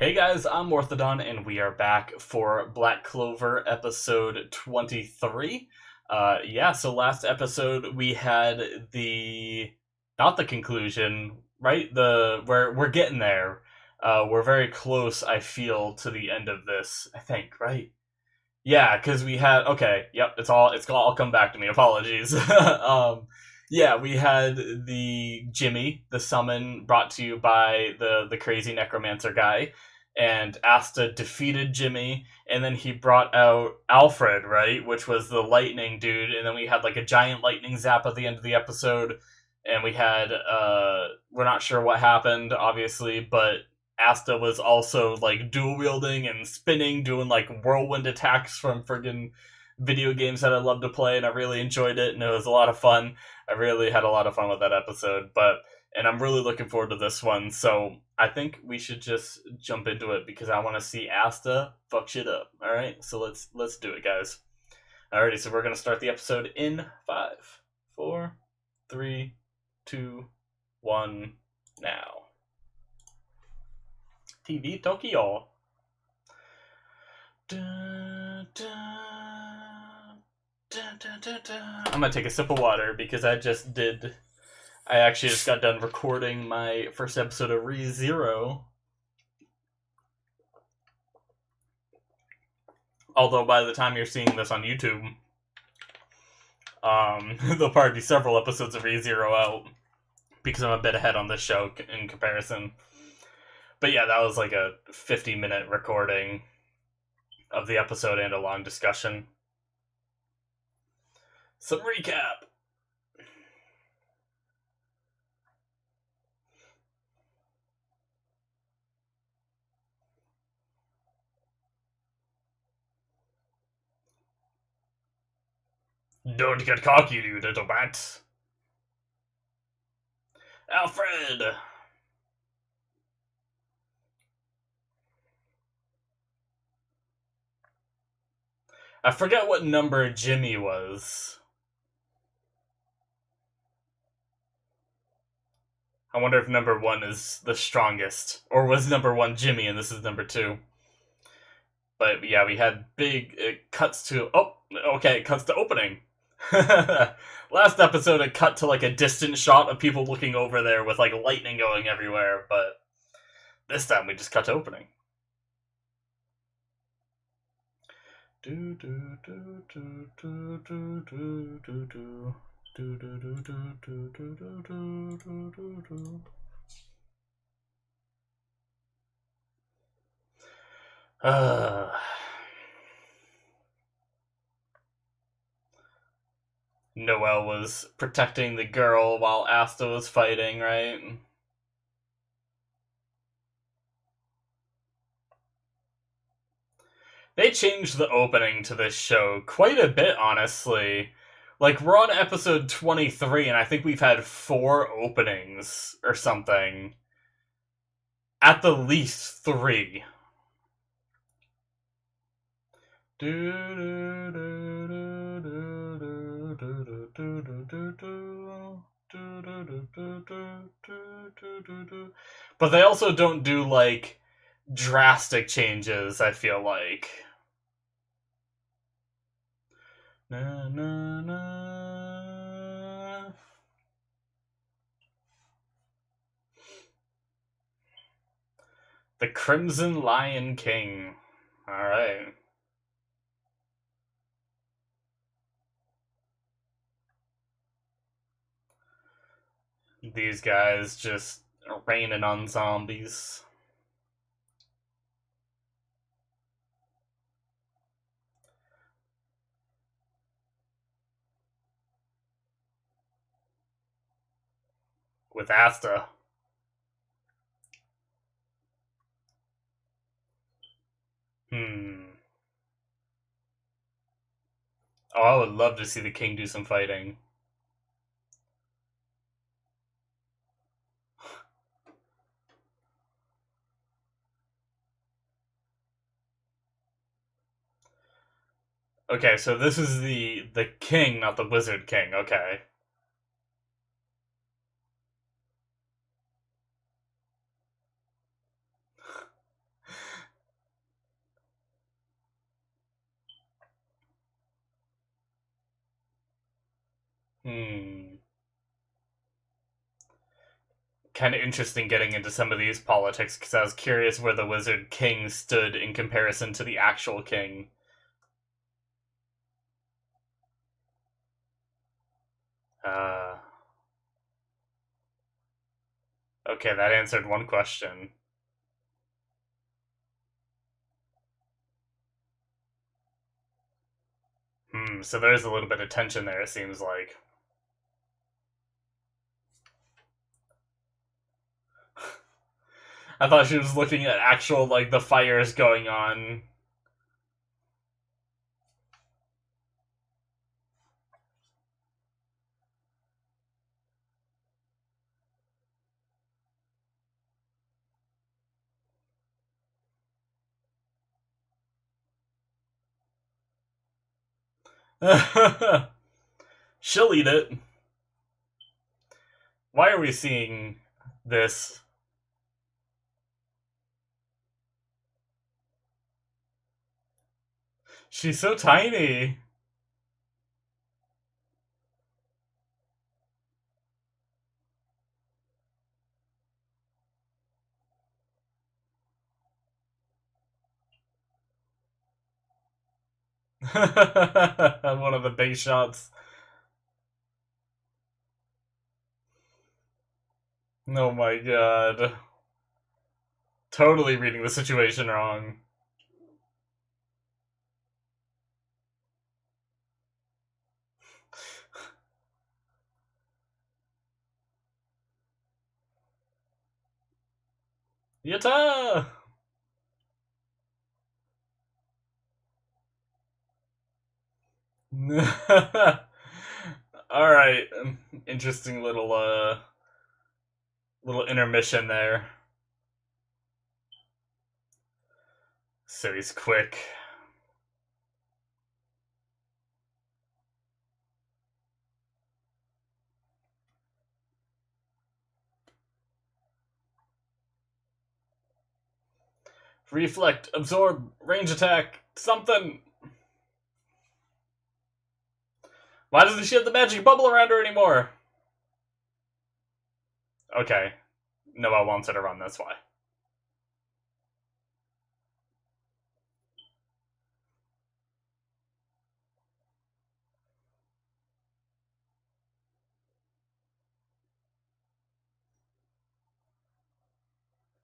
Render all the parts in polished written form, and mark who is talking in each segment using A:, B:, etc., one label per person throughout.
A: Hey guys, I'm Morthadon, and we are back for Black Clover episode 23. So last episode we had not the conclusion, right? We're getting there. We're very close, I feel, to the end of this, I think, right? Yeah, because we had okay, yep, it's all come back to me. Apologies. We had the Jimmy, the summon brought to you by the crazy necromancer guy, and Asta defeated Jimmy, and then he brought out Alfred, right, which was the lightning dude, and then we had like a giant lightning zap at the end of the episode, and we had we're not sure what happened, obviously, but Asta was also like dual wielding and spinning, doing like whirlwind attacks from friggin' video games that I love to play, and I really enjoyed it, and it was a lot of fun. I really had a lot of fun with that episode, and I'm really looking forward to this one. So I think we should just jump into it because I want to see Asta fuck shit up. All right, so let's do it, guys. Alrighty, so we're gonna start the episode in 5, 4, 3, 2, 1, now. TV Tokyo. I'm gonna take a sip of water because I actually just got done recording my first episode of ReZero. Although by the time you're seeing this on YouTube, there'll probably be several episodes of ReZero out because I'm a bit ahead on this show in comparison. But yeah, that was like a 50-minute recording of the episode and a long discussion. Some recap. Don't get cocky, you little bat. Alfred! I forget what number Jimmy was. I wonder if number 1 is the strongest. Or was number 1 Jimmy and this is number 2. But yeah, we had it cuts to opening. Last episode it cut to like a distant shot of people looking over there with like lightning going everywhere, but this time we just cut to opening. Noelle was protecting the girl while Asta was fighting, right? They changed the opening to this show quite a bit, honestly. Like, we're on episode 23, and I think we've had 4 openings or something. At the least 3. But they also don't do, like, drastic changes, I feel like. Na, na, na. The Crimson Lion King. Alright. These guys just raining on zombies. With Asta. Oh, I would love to see the king do some fighting. Okay, so this is the king, not the wizard king. Okay. Hmm. Kind of interesting getting into some of these politics because I was curious where the Wizard King stood in comparison to the actual king. Uh, okay, that answered one question. So there's a little bit of tension there, it seems like. I thought she was looking at actual, like, the fires going on. She'll eat it. Why are we seeing this? She's so tiny. One of the base shots. Oh my god. Totally reading the situation wrong. Yatta! Alright. Interesting little intermission there. So he's quick. Reflect, absorb, range attack, something. Why doesn't she have the magic bubble around her anymore? Okay. Noah wants her to run, that's why.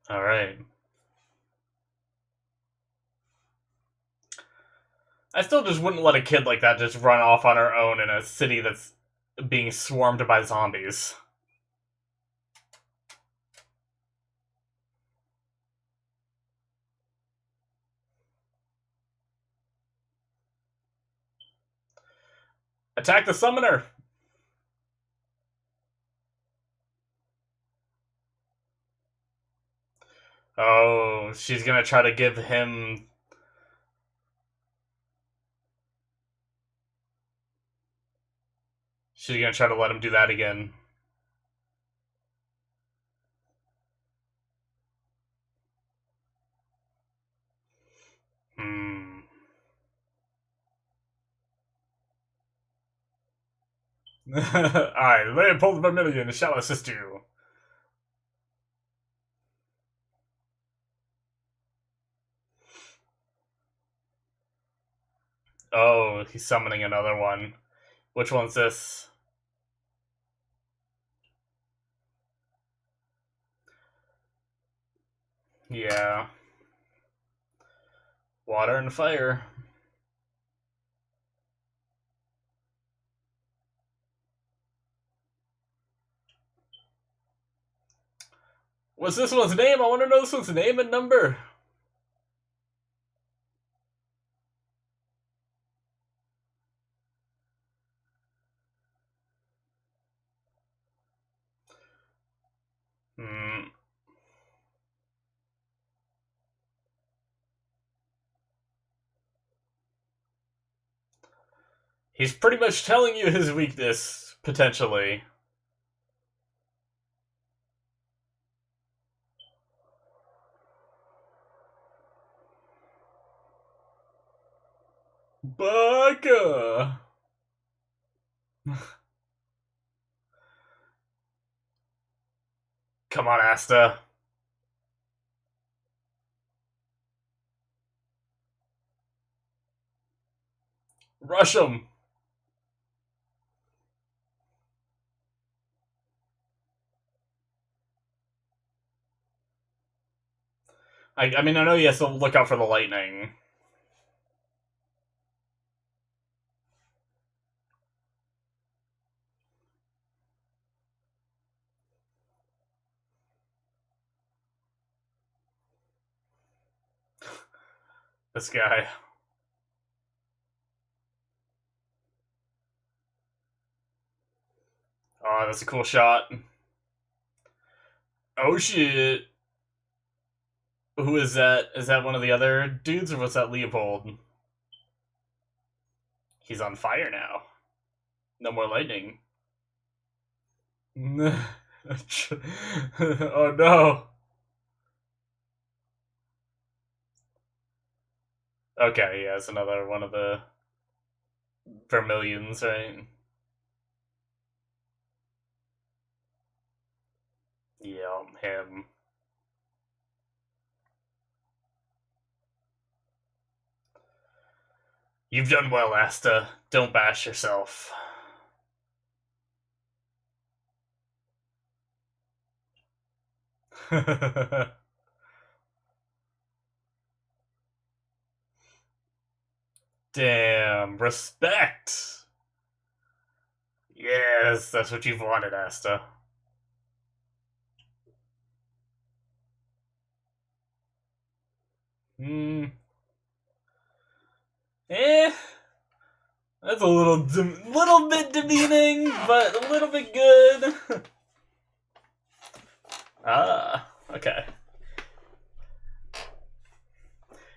A: Alright. I still just wouldn't let a kid like that just run off on her own in a city that's being swarmed by zombies. Attack the summoner! Oh, she's gonna try to give him... She's gonna try to let him do that again. Alright, Leopold Vermilion shall assist you. Oh, he's summoning another one. Which one's this? Yeah. Water and fire. What's this one's name? I want to know this one's name and number. Hmm. He's pretty much telling you his weakness, potentially. Baka! Asta. Rush him. I mean, I know he has to look out for the lightning. This guy. Oh, that's a cool shot. Oh shit. Who is that? Is that one of the other dudes, or was that Leopold? He's on fire now. No more lightning. Oh no. Okay, yeah, it's another one of the Vermilions, right? Yeah, him. You've done well, Asta. Don't bash yourself. Damn, respect! Yes, that's what you've wanted, Asta. Hmm. Eh. That's a little bit demeaning, but a little bit good. Ah, okay.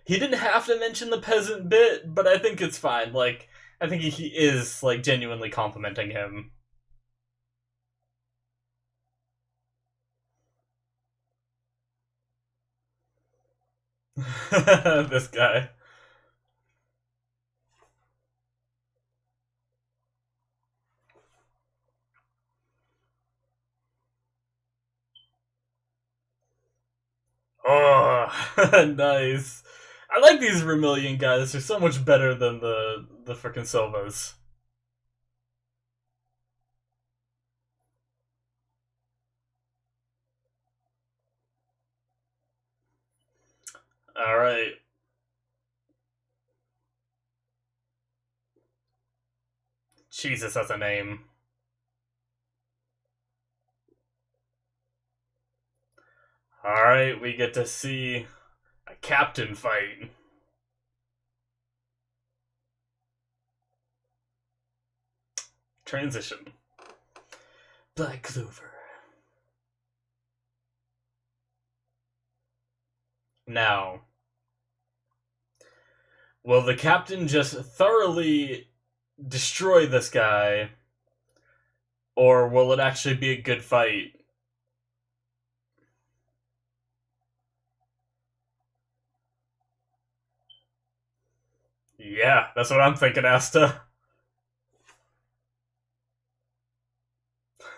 A: He didn't have to mention the peasant bit, but I think it's fine. Like, I think he is, like, genuinely complimenting him. This guy. Oh, nice. I like these Vermilion guys. They're so much better than the frickin' Silvas. All right. Jesus, that's a name. All right, we get to see a captain fight. Transition. Black Clover. Now, will the captain just thoroughly destroy this guy, or will it actually be a good fight? Yeah, that's what I'm thinking, Asta.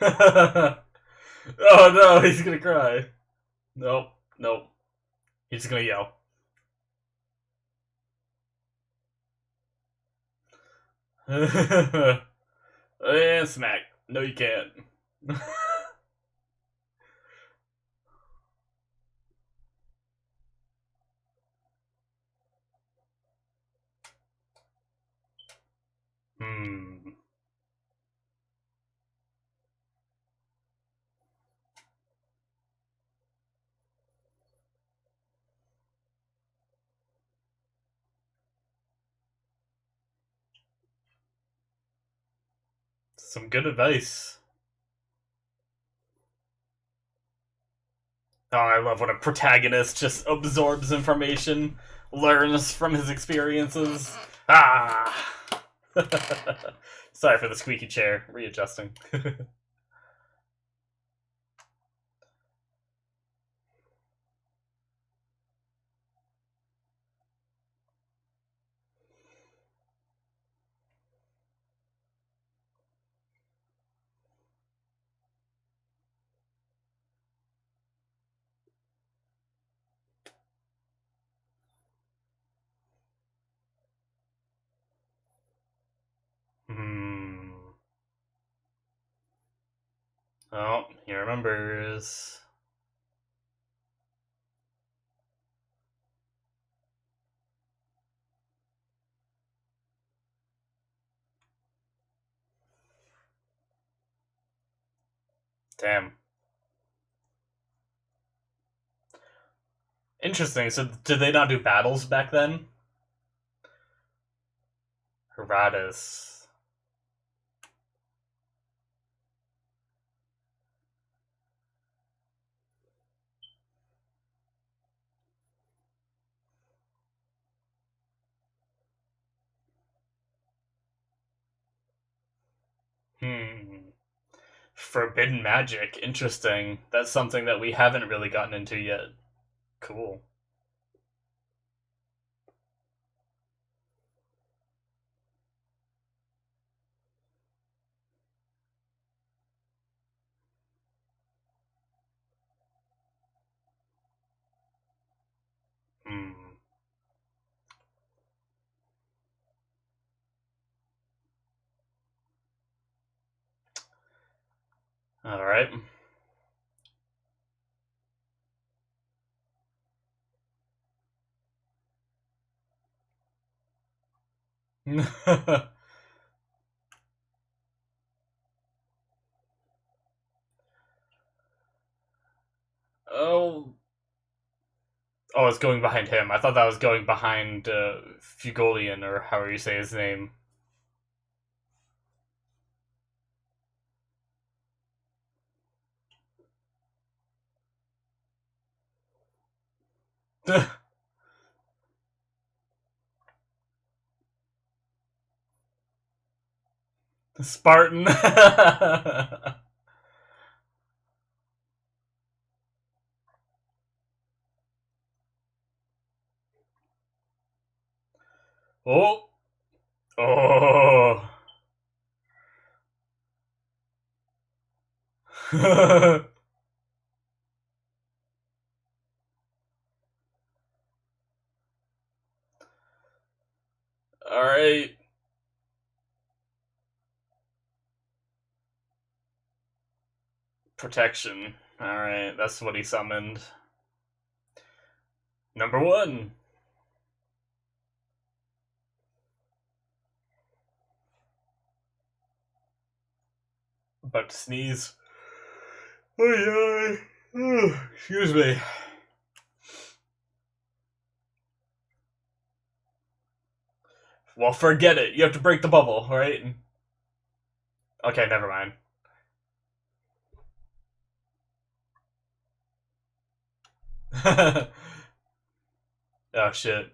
A: Oh no, he's gonna cry. Nope, nope. He's gonna yell. And smack. No, you can't. Hmm. Some good advice. Oh, I love when a protagonist just absorbs information, learns from his experiences. Ah! Sorry for the squeaky chair. Readjusting. Oh, he remembers. Damn. Interesting. So, did they not do battles back then? Herodotus. Hmm. Forbidden magic. Interesting. That's something that we haven't really gotten into yet. Cool. Hmm. All right. Oh. Oh, it's going behind him. I thought that was going behind Fuegoleon, or however you say his name. Spartan. Oh. Oh. All right. Protection. All right. That's what he summoned. Number one. About to sneeze. Oh yeah. Excuse me. Well, forget it. You have to break the bubble, right? Okay, never mind. Oh shit.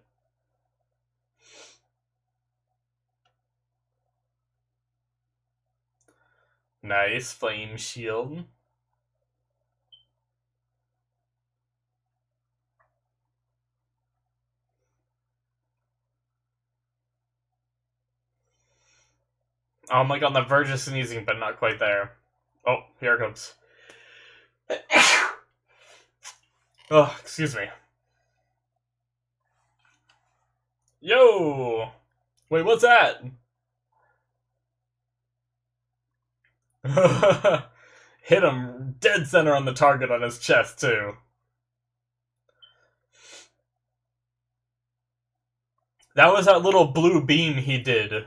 A: Nice flame shield. Oh, I'm like on the verge of sneezing, but not quite there. Oh, here it comes. Oh, excuse me. Yo! Wait, what's that? Hit him dead center on the target on his chest, too. That was that little blue beam he did.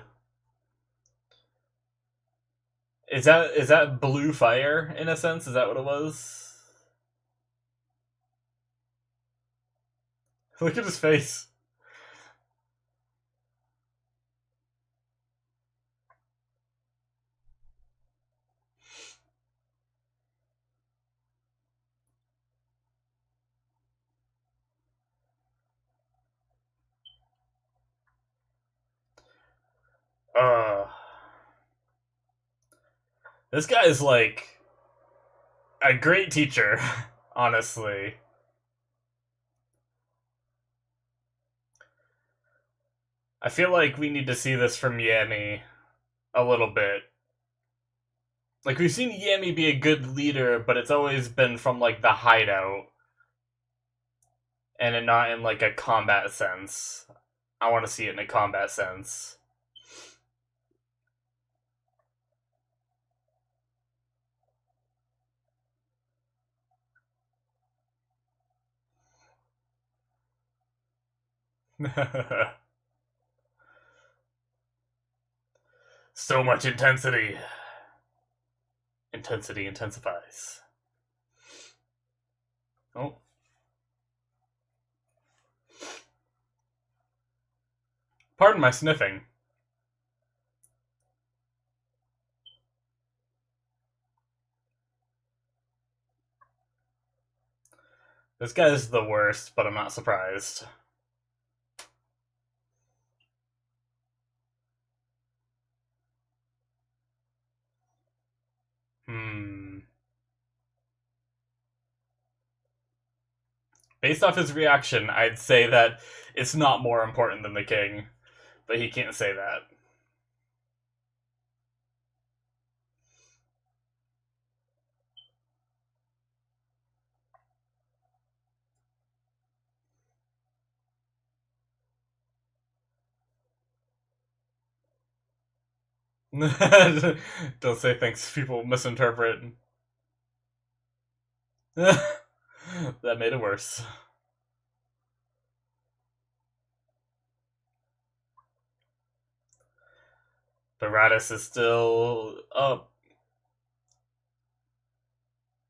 A: Is that blue fire, in a sense? Is that what it was? Look at his face. Uh, this guy is like a great teacher, honestly. I feel like we need to see this from Yami a little bit. Like, we've seen Yami be a good leader, but it's always been from, like, the hideout. And not in, like, a combat sense. I want to see it in a combat sense. So much intensity. Intensity intensifies. Oh. Pardon my sniffing. This guy's the worst, but I'm not surprised. Based off his reaction, I'd say that it's not more important than the king. But he can't say that. Don't say things people misinterpret. That made it worse. But Radis is still up.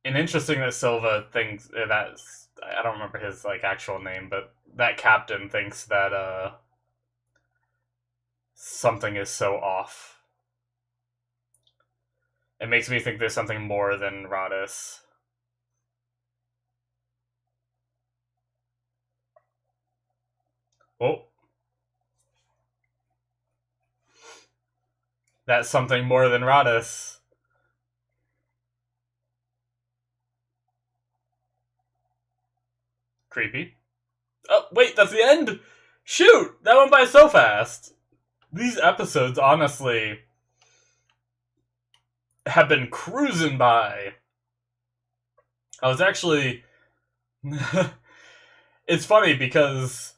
A: And interesting that Silva thinks that's, I don't remember his like actual name, but that captain thinks that something is so off. It makes me think there's something more than Radis. Oh. That's something more than Radis. Creepy. Oh, wait, that's the end? Shoot! That went by so fast. These episodes, honestly, have been cruising by. I was actually... It's funny because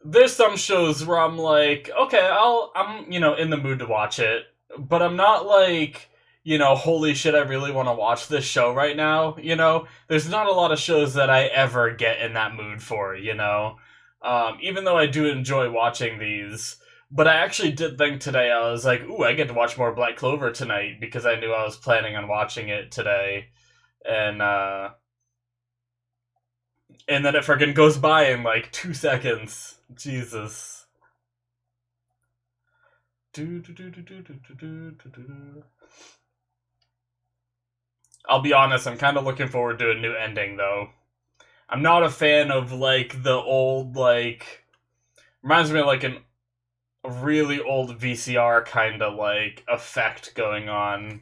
A: there's some shows where I'm like, okay, I'm in the mood to watch it, but I'm not like, holy shit, I really want to watch this show right now, There's not a lot of shows that I ever get in that mood for, even though I do enjoy watching these. But I actually did think today, I was like, ooh, I get to watch more Black Clover tonight, because I knew I was planning on watching it today. And then it freaking goes by in like 2 seconds. Jesus. I'll be honest, I'm kind of looking forward to a new ending, though. I'm not a fan of, like, the old, like... Reminds me of, like, a really old VCR kind of, like, effect going on.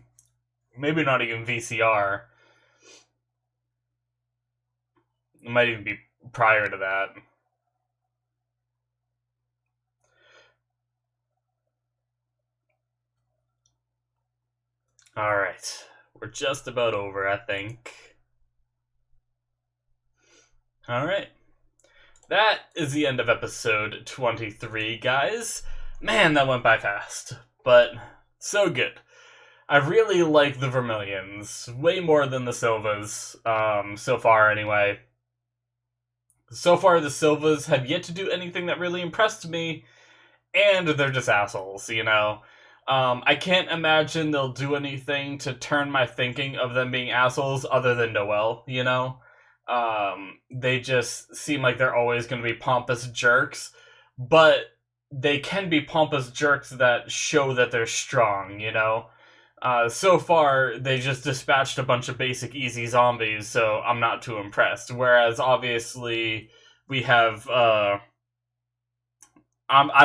A: Maybe not even VCR. It might even be prior to that. Alright. We're just about over, I think. Alright. That is the end of episode 23, guys. Man, that went by fast. But so good. I really like the Vermilions. Way more than the Silvas. So far, anyway. So far, the Silvas have yet to do anything that really impressed me. And they're just assholes, I can't imagine they'll do anything to turn my thinking of them being assholes other than Noelle, They just seem like they're always going to be pompous jerks, but they can be pompous jerks that show that they're strong, So far, they just dispatched a bunch of basic easy zombies, so I'm not too impressed. Whereas, obviously, we have, I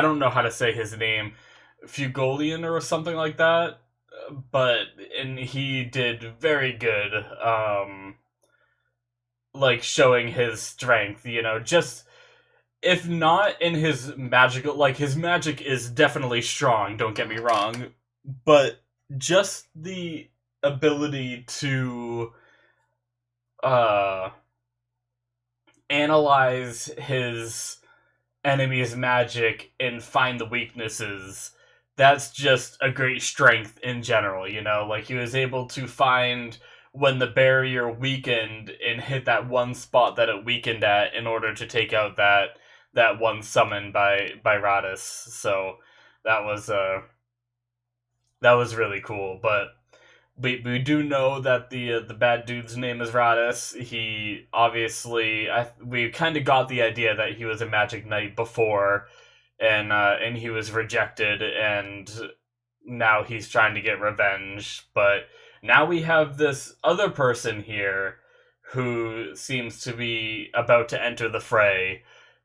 A: don't know how to say his name, Fuegoleon or something like that, and he did very good, like, showing his strength, just, if not in his magical, like, his magic is definitely strong, don't get me wrong, but just the ability to, analyze his enemy's magic and find the weaknesses, that's just a great strength in general, Like, he was able to find when the barrier weakened and hit that one spot that it weakened at in order to take out that that one summon by Radis. So that was that was really cool. But we do know that the bad dude's name is Radis. He obviously we kind of got the idea that he was a Magic Knight before, and he was rejected, and now he's trying to get revenge. But now we have this other person here who seems to be about to enter the fray,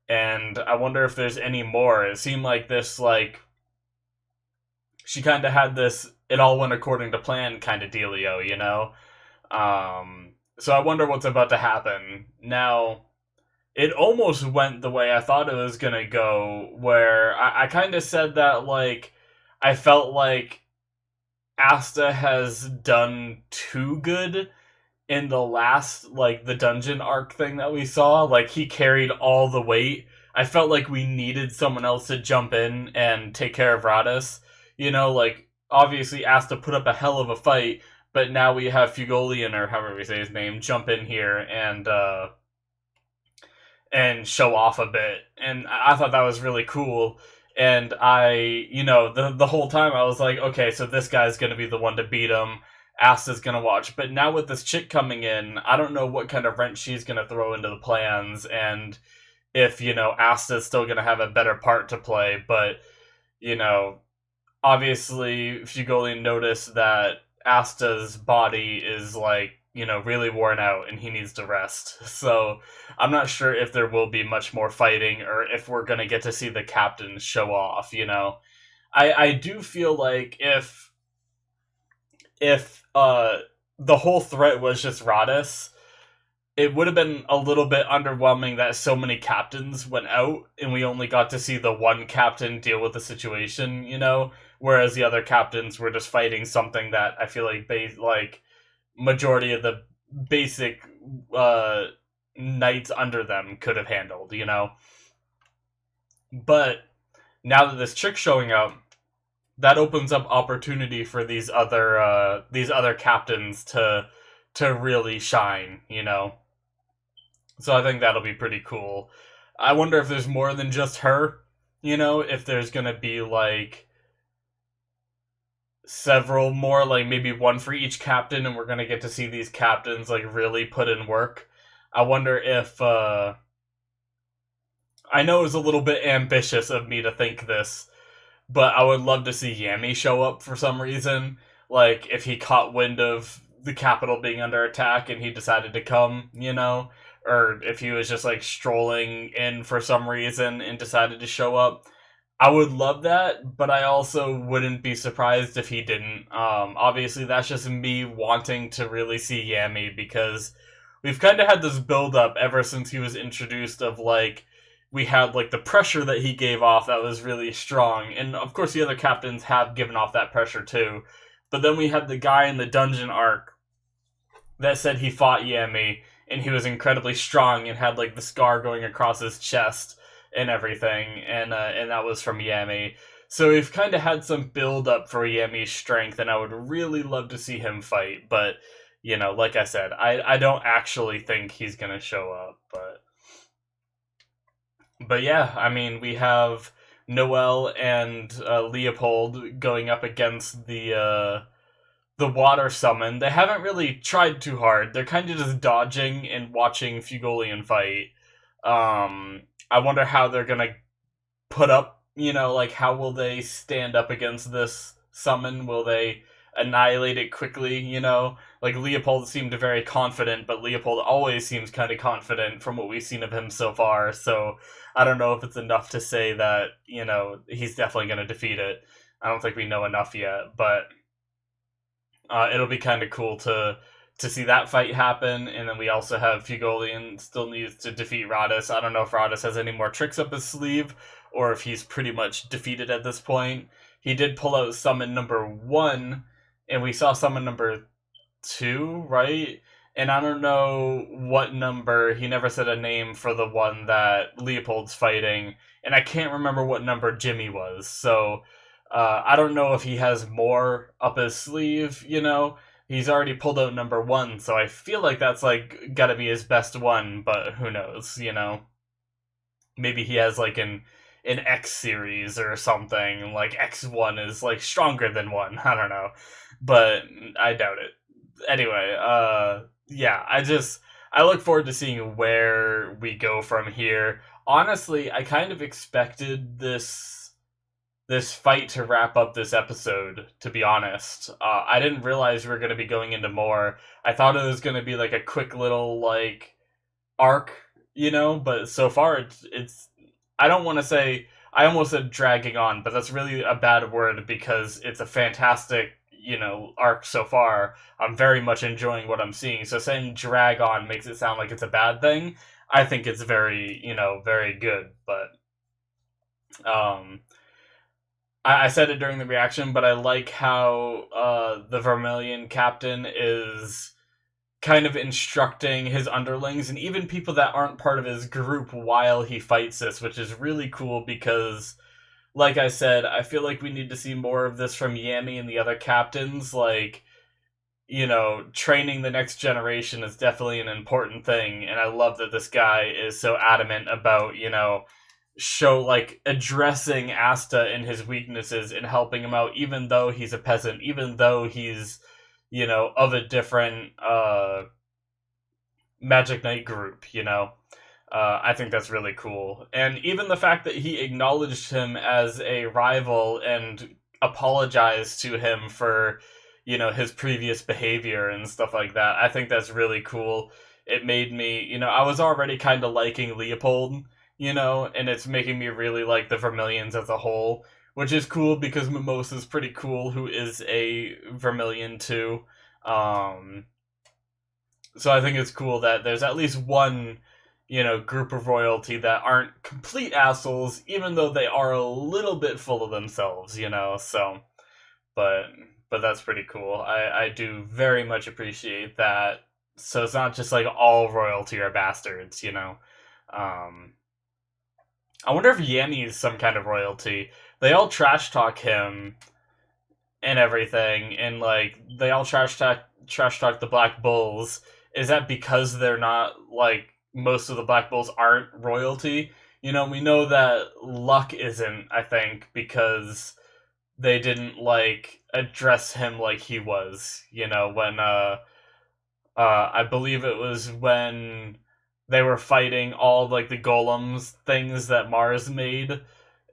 A: and I wonder if there's any more. It seemed like this, like, she kind of had this it all went according to plan kind of dealio, you know? So I wonder what's about to happen. Now, it almost went the way I thought it was gonna go, where I kind of said that, like, I felt like Asta has done too good in the last, like, the dungeon arc thing that we saw. Like, he carried all the weight. I felt like we needed someone else to jump in and take care of Radis. You know, like, obviously Asta put up a hell of a fight, but now we have Fuegoleon, or however we say his name, jump in here and show off a bit. And I thought that was really cool. And the whole time I was like, okay, so this guy's going to be the one to beat him. Asta's going to watch. But now with this chick coming in, I don't know what kind of wrench she's going to throw into the plans. And if, Asta's still going to have a better part to play. But, obviously, Fuegoleon noticed that Asta's body is, like, really worn out and he needs to rest. So I'm not sure if there will be much more fighting or if we're going to get to see the captains show off, I do feel like if the whole threat was just Radis, it would have been a little bit underwhelming that so many captains went out and we only got to see the one captain deal with the situation, whereas the other captains were just fighting something that I feel like majority of the basic knights under them could have handled, But now that this chick's showing up, that opens up opportunity for these other captains to really shine, So I think that'll be pretty cool. I wonder if there's more than just her, if there's gonna be, like, several more, like maybe one for each captain, and we're gonna get to see these captains, like, really put in work. I wonder if, I know it was a little bit ambitious of me to think this, but I would love to see Yami show up for some reason. Like, if he caught wind of the capital being under attack and he decided to come, or if he was just, like, strolling in for some reason and decided to show up. I would love that, but I also wouldn't be surprised if he didn't. Obviously, that's just me wanting to really see Yami, because we've kind of had this build-up ever since he was introduced of, like, we had, like, the pressure that he gave off that was really strong, and of course the other captains have given off that pressure too, but then we had the guy in the dungeon arc that said he fought Yami, and he was incredibly strong and had, like, the scar going across his chest and everything, and that was from Yami. So we've kind of had some build up for Yami's strength, and I would really love to see him fight, but, like I said, I don't actually think he's gonna show up, but yeah, I mean, we have Noelle and Leopold going up against the water summon. They haven't really tried too hard. They're kind of just dodging and watching Fuegoleon fight. I wonder how they're gonna put up, like, how will they stand up against this summon? Will they annihilate it quickly, Like, Leopold seemed very confident, but Leopold always seems kind of confident from what we've seen of him so far, so I don't know if it's enough to say that, he's definitely going to defeat it. I don't think we know enough yet, but it'll be kind of cool to see that fight happen, and then we also have Fuegoleon still needs to defeat Radis. I don't know if Radis has any more tricks up his sleeve, or if he's pretty much defeated at this point. He did pull out summon number 1, and we saw summon number 2, right? And I don't know what number, he never said a name for the one that Leopold's fighting, and I can't remember what number Jimmy was, so I don't know if he has more up his sleeve, He's already pulled out number 1, so I feel like that's, like, gotta be his best one, but who knows, maybe he has like an X series or something. Like X1 is like stronger than one. I don't know, but I doubt it. Anyway, yeah, I look forward to seeing where we go from here. Honestly, I kind of expected this fight to wrap up this episode, to be honest. I didn't realize we were going to be going into more. I thought it was going to be like a quick little like arc, but so far it's I don't want to say, I almost said dragging on, but that's really a bad word because it's a fantastic, arc so far. I'm very much enjoying what I'm seeing. So saying drag on makes it sound like it's a bad thing. I think it's very, very good, but um I said it during the reaction, but I like how the Vermilion captain is kind of instructing his underlings and even people that aren't part of his group while he fights this, which is really cool because, like I said, I feel like we need to see more of this from Yami and the other captains. Like, training the next generation is definitely an important thing, and I love that this guy is so adamant about, show like addressing Asta and his weaknesses and helping him out, even though he's a peasant, even though he's, of a different Magic Knight group, I think that's really cool. And even the fact that he acknowledged him as a rival and apologized to him for, his previous behavior and stuff like that, I think that's really cool. It made me, I was already kind of liking Leopold, and it's making me really like the Vermilions as a whole, which is cool because Mimosa's pretty cool, who is a Vermilion too. So I think it's cool that there's at least one, group of royalty that aren't complete assholes, even though they are a little bit full of themselves, So, but that's pretty cool. I do very much appreciate that. So it's not just like all royalty are bastards, I wonder if Yami is some kind of royalty. They all trash talk him and everything, and like they all trash talk the Black Bulls. Is that because they're not like most of the Black Bulls aren't royalty? We know that Luck isn't, I think, because they didn't like address him like he was, when I believe it was when they were fighting all like the golems things that Mars made,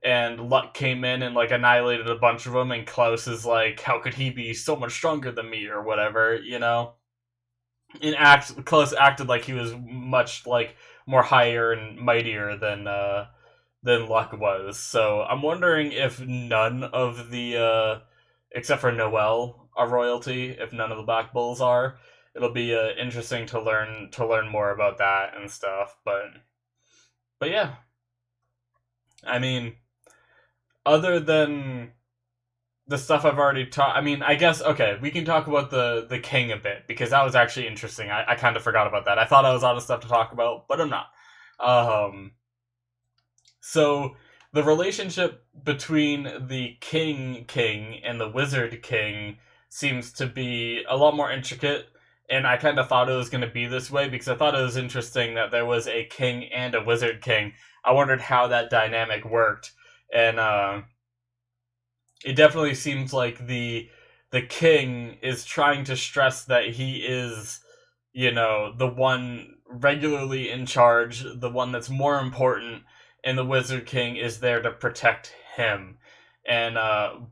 A: and Luck came in and like annihilated a bunch of them, and Klaus is like, how could he be so much stronger than me or whatever, And Klaus acted like he was much like more higher and mightier than Luck was. So I'm wondering if none of the except for Noel are royalty, if none of the Black Bulls are. It'll be interesting to learn more about that and stuff, but yeah. I mean, other than the stuff I've already taught, I mean, I guess, okay, we can talk about the king a bit, because that was actually interesting. I kind of forgot about that. I thought I was out of stuff to talk about, but I'm not. So, the relationship between the king and the wizard king seems to be a lot more intricate, and I kind of thought it was going to be this way, because I thought it was interesting that there was a king and a wizard king. I wondered how that dynamic worked, and it definitely seems like the king is trying to stress that he is, the one regularly in charge, the one that's more important, and the Wizard King is there to protect him. And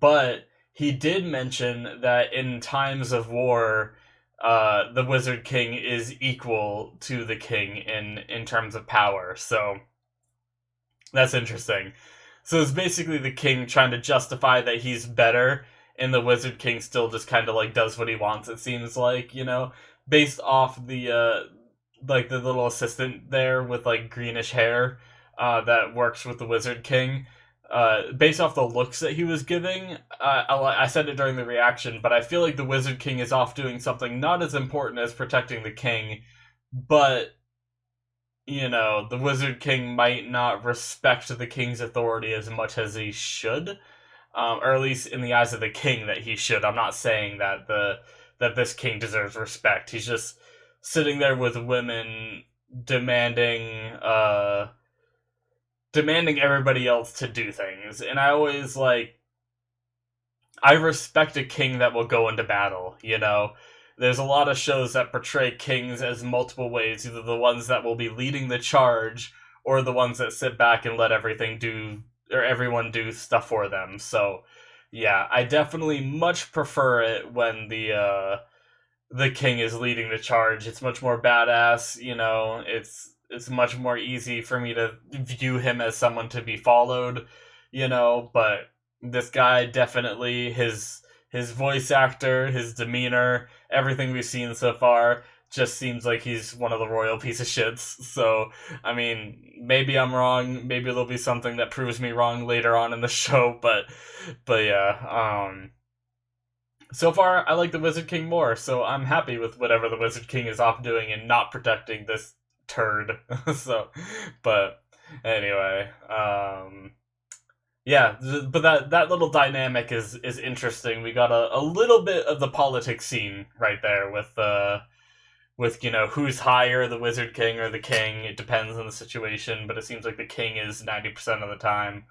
A: but he did mention that in times of war, the Wizard King is equal to the king in terms of power. So that's interesting. So it's basically the king trying to justify that he's better, and the Wizard King still just kind of like does what he wants. It seems like, based off the like the little assistant there with like greenish hair, that works with the Wizard King. Based off the looks that he was giving, I said it during the reaction, but I feel like the Wizard King is off doing something not as important as protecting the king, but the Wizard King might not respect the king's authority as much as he should, or at least in the eyes of the king that he should. I'm not saying that this king deserves respect. He's just sitting there with women demanding demanding everybody else to do things. And I always, like, I respect a king that will go into battle, you know? There's a lot of shows that portray kings as multiple ways, either the ones that will be leading the charge, or the ones that sit back and let everyone do stuff for them. So, yeah, I definitely much prefer it when the king is leading the charge. It's much more badass, you know. It's much more easy for me to view him as someone to be followed, you know. But this guy definitely, his voice actor, his demeanor, everything we've seen so far just seems like he's one of the royal piece of shits. So, I mean, maybe I'm wrong. Maybe there'll be something that proves me wrong later on in the show. But yeah. So far, I like the Wizard King more, so I'm happy with whatever the Wizard King is off doing and not protecting this turd. So, but anyway, yeah, but that little dynamic is interesting. We got a little bit of the politics scene right there with you know who's higher, the Wizard King or the King. It depends on the situation, but it seems like the King is 90% of the time.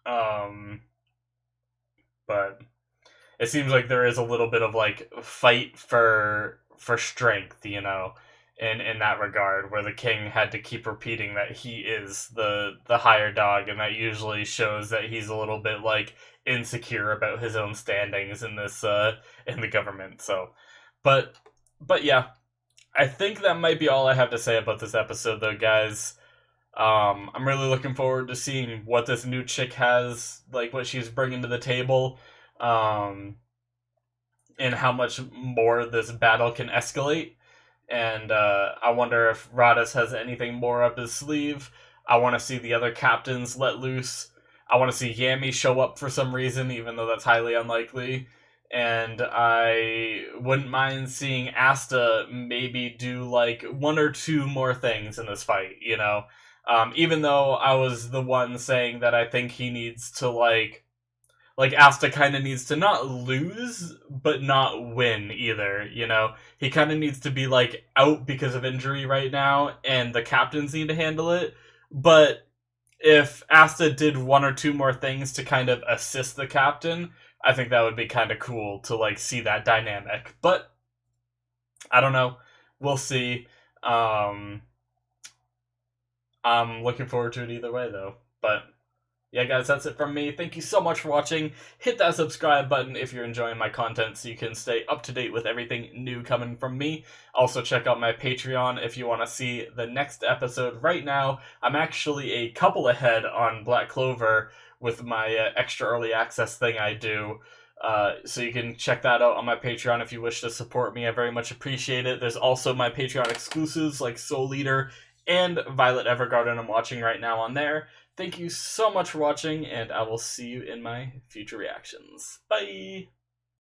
A: Um, but it seems like there is a little bit of like fight for strength, you know, in that regard, where the king had to keep repeating that he is the higher dog, and that usually shows that he's a little bit like insecure about his own standings in this in the government. So, but but yeah, I think that might be all I have to say about this episode, though, guys. I'm really looking forward to seeing what this new chick has, like what she's bringing to the table. Um, and how much more this battle can escalate. And I wonder if Radis has anything more up his sleeve. I want to see the other captains let loose. I want to see Yami show up for some reason, even though that's highly unlikely. And I wouldn't mind seeing Asta maybe do like one or two more things in this fight, you know? Even though I was the one saying that I think he needs to like Asta kind of needs to not lose, but not win either, you know? He kind of needs to be, like, out because of injury right now, and the captains need to handle it. But if Asta did one or two more things to kind of assist the captain, I think that would be kind of cool to, like, see that dynamic. But, I don't know. We'll see. I'm looking forward to it either way, though. But yeah, guys, that's it from me. Thank you so much for watching. Hit that subscribe button if you're enjoying my content so you can stay up to date with everything new coming from me. Also, check out my Patreon if you want to see the next episode. Right now, I'm actually a couple ahead on Black Clover with my extra early access thing I do. So you can check that out on my Patreon if you wish to support me. I very much appreciate it. There's also my Patreon exclusives like Soul Leader and Violet Evergarden I'm watching right now on there. Thank you so much for watching, and I will see you in my future reactions. Bye!